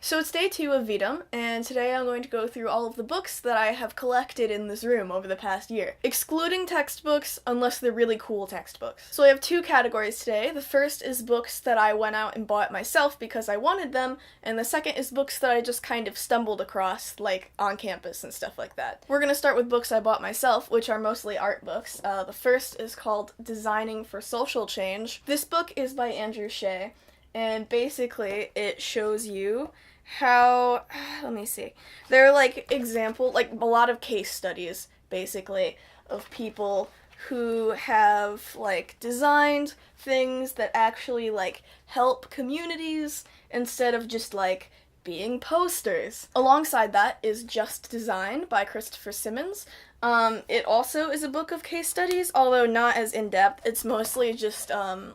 So it's day 2 of VTM, and today I'm going to go through all of the books that I have collected in this room over the past year, excluding textbooks unless they're really cool textbooks. So I have 2 categories today. The first is books that I went out and bought myself because I wanted them, and the second is books that I just kind of stumbled across, like on campus and stuff like that. We're going to start with books I bought myself, which are mostly art books. The first is called Designing for Social Change. This book is by Shea, and basically it shows you how, let me see, there are like a lot of case studies basically of people who have like designed things that actually like help communities instead of just like being posters. Alongside that is Just Design by Christopher Simmons. It also is a book of case studies, although not as in-depth. It's mostly just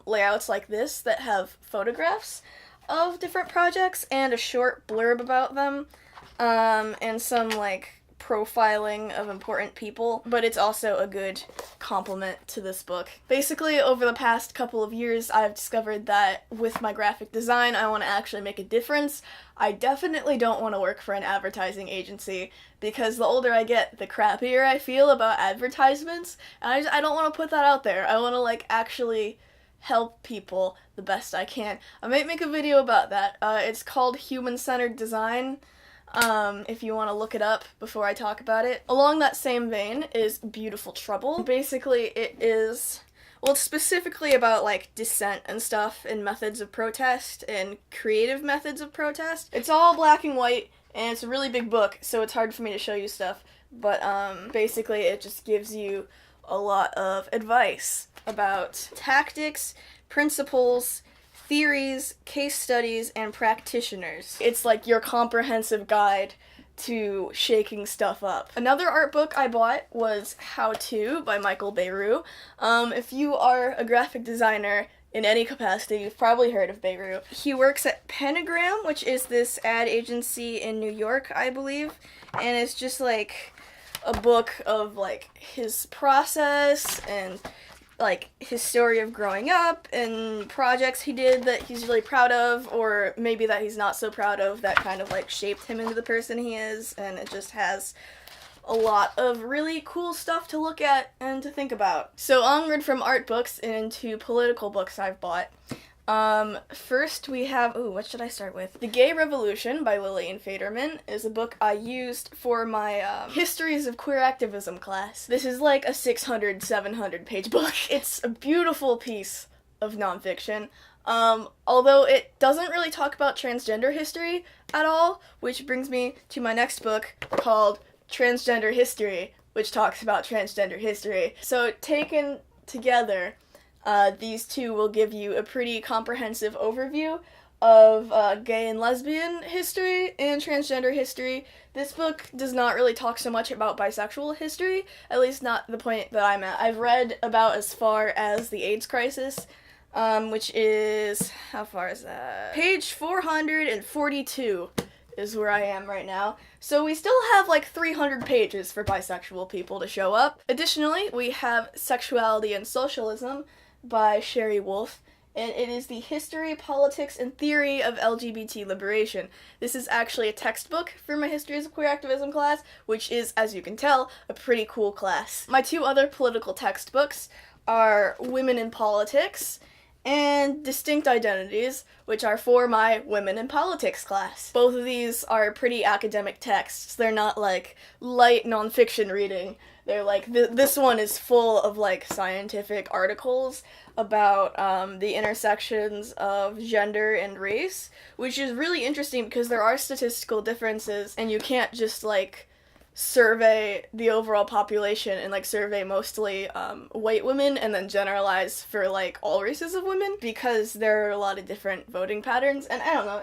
layouts like this that have photographs of different projects and a short blurb about them, and some like profiling of important people, but it's also a good complement to this book. Basically, over the past couple of years, I've discovered that with my graphic design, I want to actually make a difference. I definitely don't want to work for an advertising agency, because the older I get, the crappier I feel about advertisements, and I don't want to put that out there. I want to like actually help people the best I can. I might make a video about that. It's called Human-Centered Design, if you want to look it up before I talk about it. Along that same vein is Beautiful Trouble. Basically, it's specifically about like dissent and stuff and methods of protest and creative methods of protest. It's all black and white, and it's a really big book, so it's hard for me to show you stuff, but basically it just gives you a lot of advice about tactics, principles, theories, case studies, and practitioners. It's like your comprehensive guide to shaking stuff up. Another art book I bought was How To by Michele Bierut. If you are a graphic designer in any capacity, you've probably heard of Bierut. He works at Pentagram, which is this ad agency in New York, I believe, and it's just like a book of like his process and like his story of growing up and projects he did that he's really proud of, or maybe that he's not so proud of, that kind of like shaped him into the person he is. And it just has a lot of really cool stuff to look at and to think about. So onward from art books into political books I've bought. First we have, what should I start with? The Gay Revolution by Lillian Faderman is a book I used for my, Histories of Queer Activism class. This is like a 600, 700 page book. It's a beautiful piece of nonfiction, although it doesn't really talk about transgender history at all, which brings me to my next book called Transgender History, which talks about transgender history. So taken together, these two will give you a pretty comprehensive overview of gay and lesbian history and transgender history. This book does not really talk so much about bisexual history, at least not the point that I'm at. I've read about as far as the AIDS crisis, which is, how far is that? Page 442 is where I am right now. So we still have like 300 pages for bisexual people to show up. Additionally, we have Sexuality and Socialism by Shea, and it is the history, politics, and theory of LGBT liberation. This is actually a textbook for my Histories of Queer Activism class, which is, as you can tell, a pretty cool class. My 2 other political textbooks are Women in Politics and Distinct Identities, which are for my Women in Politics class. Both of these are pretty academic texts. They're not like light nonfiction reading. They're like, this one is full of like scientific articles about the intersections of gender and race, which is really interesting because there are statistical differences, and you can't just like survey the overall population and like survey mostly white women and then generalize for like all races of women, because there are a lot of different voting patterns, and I don't know,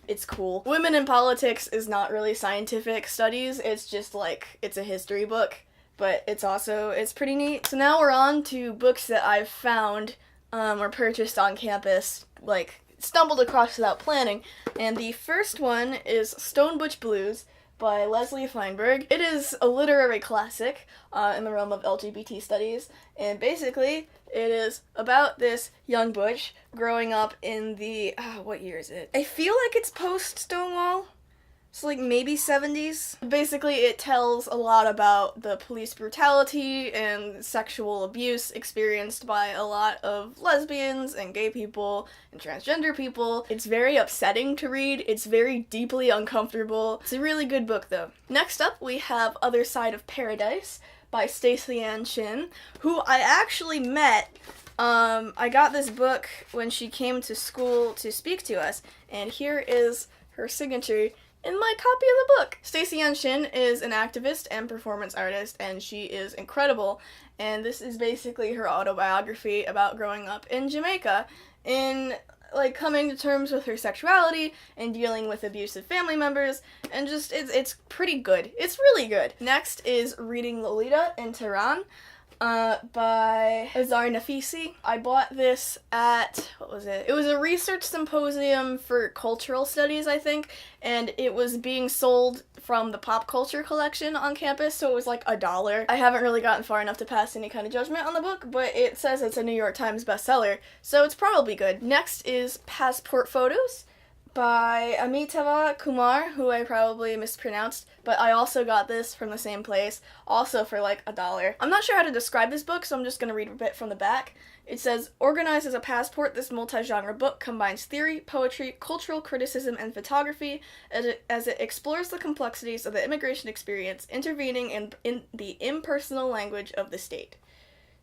it's cool. Women in Politics is not really scientific studies, it's just like, it's a history book, but it's pretty neat. So now we're on to books that I've found or purchased on campus, like stumbled across without planning, and the first one is Stonewall Blues by Leslie Feinberg. It is a literary classic in the realm of LGBT studies, and basically it is about this young butch growing up in the, what year is it? I feel like it's post-Stonewall, It's like maybe 70s. Basically, it tells a lot about the police brutality and sexual abuse experienced by a lot of lesbians and gay people and transgender people. It's very upsetting to read. It's very deeply uncomfortable. It's a really good book, though. Next up, we have Other Side of Paradise by Stacey Ann Chin, who I actually met. I got this book when she came to school to speak to us, and here is her signature in my copy of the book. Stacey Ann Chin is an activist and performance artist, and she is incredible, and this is basically her autobiography about growing up in Jamaica, in like coming to terms with her sexuality and dealing with abusive family members, and just it's pretty good. It's really good. Next is Reading Lolita in Tehran by Azar Nafisi. I bought this at, what was it? It was a research symposium for cultural studies, I think, and it was being sold from the pop culture collection on campus, so it was like $1. I haven't really gotten far enough to pass any kind of judgment on the book, but it says it's a New York Times bestseller, so it's probably good. Next is Passport Photos by Amitava Kumar, who I probably mispronounced, but I also got this from the same place, also for like $1. I'm not sure how to describe this book, so I'm just going to read a bit from the back. It says, organized as a passport, this multi-genre book combines theory, poetry, cultural criticism, and photography as it explores the complexities of the immigration experience, intervening in the impersonal language of the state.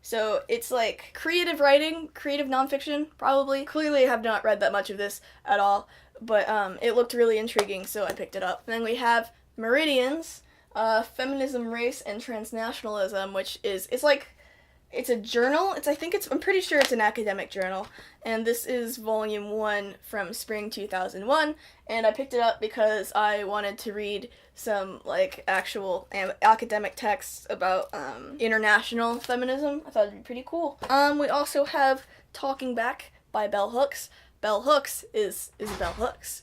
So it's like creative writing, creative nonfiction, probably. Clearly I have not read that much of this at all, but it looked really intriguing, so I picked it up. And then we have Meridians, Feminism, Race, and Transnationalism, which is, it's a journal. I'm pretty sure it's an academic journal, and this is volume 1 from spring 2001, and I picked it up because I wanted to read some, like, actual academic texts about international feminism. I thought it'd be pretty cool. We also have Talking Back by Bell Hooks. Bell Hooks is Bell Hooks.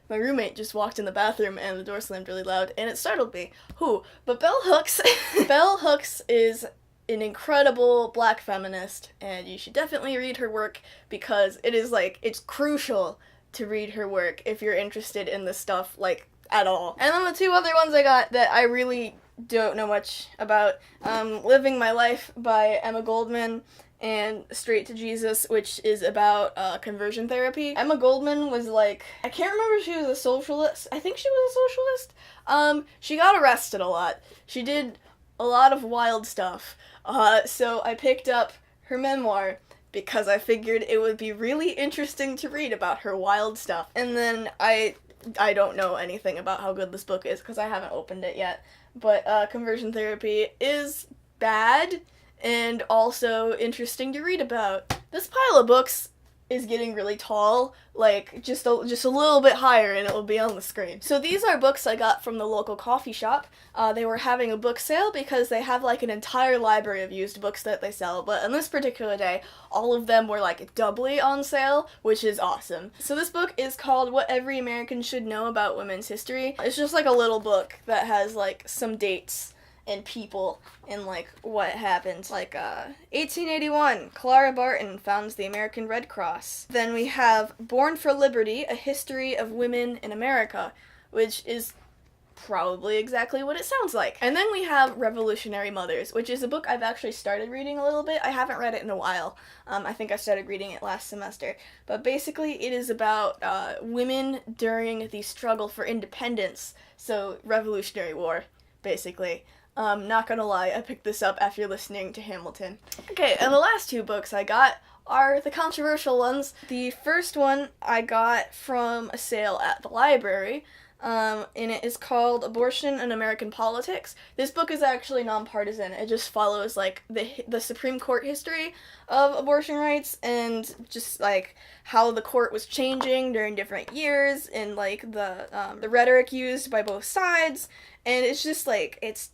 My roommate just walked in the bathroom and the door slammed really loud, and it startled me. But Bell Hooks, Bell Hooks is an incredible black feminist, and you should definitely read her work because it's crucial to read her work if you're interested in this stuff, like, at all. And then the two other ones I got that I really don't know much about, Living My Life by Emma Goldman, and Straight to Jesus, which is about conversion therapy. Emma Goldman was I can't remember if she was a socialist. I think she was a socialist. She got arrested a lot. She did a lot of wild stuff. So I picked up her memoir because I figured it would be really interesting to read about her wild stuff. And then I don't know anything about how good this book is because I haven't opened it yet. But conversion therapy is bad and also interesting to read about. This pile of books is getting really tall, just a little bit higher, and it will be on the screen. So these are books I got from the local coffee shop. They were having a book sale because they have an entire library of used books that they sell, but on this particular day, all of them were doubly on sale, which is awesome. So this book is called What Every American Should Know About Women's History. It's just a little book that has some dates and people and what happened. 1881, Clara Barton founds the American Red Cross. Then we have Born for Liberty, A History of Women in America, which is probably exactly what it sounds like. And then we have Revolutionary Mothers, which is a book I've actually started reading a little bit. I haven't read it in a while. I think I started reading it last semester. But basically it is about women during the struggle for independence. So Revolutionary War, basically. Not gonna lie, I picked this up after listening to Hamilton. Okay, and the last two books I got are the controversial ones. The first one I got from a sale at the library, and it is called Abortion and American Politics. This book is actually nonpartisan. It just follows, the Supreme Court history of abortion rights and just, how the court was changing during different years and, the rhetoric used by both sides. And it's just, it's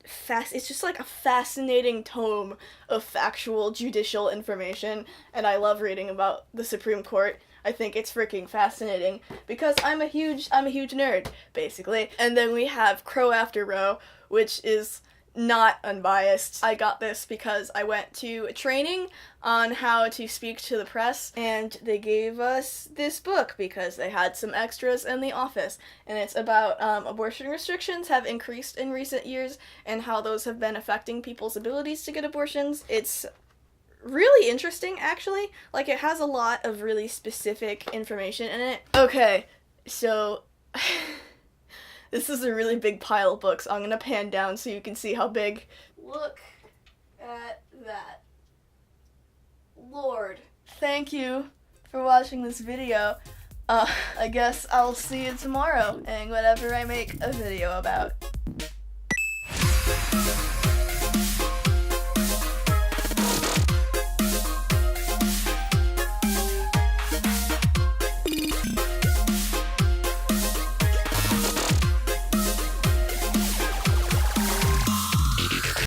just, a fascinating tome of factual judicial information, and I love reading about the Supreme Court. I think it's freaking fascinating, because I'm a huge nerd, basically. And then we have Crow After Row, which is not unbiased. I got this because I went to a training on how to speak to the press, and they gave us this book because they had some extras in the office, and it's about abortion restrictions have increased in recent years and how those have been affecting people's abilities to get abortions. It's really interesting, actually. Like, it has a lot of really specific information in it. Okay, so this is a really big pile of books. I'm gonna pan down so you can see how big. Look at that. Lord. Thank you for watching this video. I guess I'll see you tomorrow in whatever I make a video about.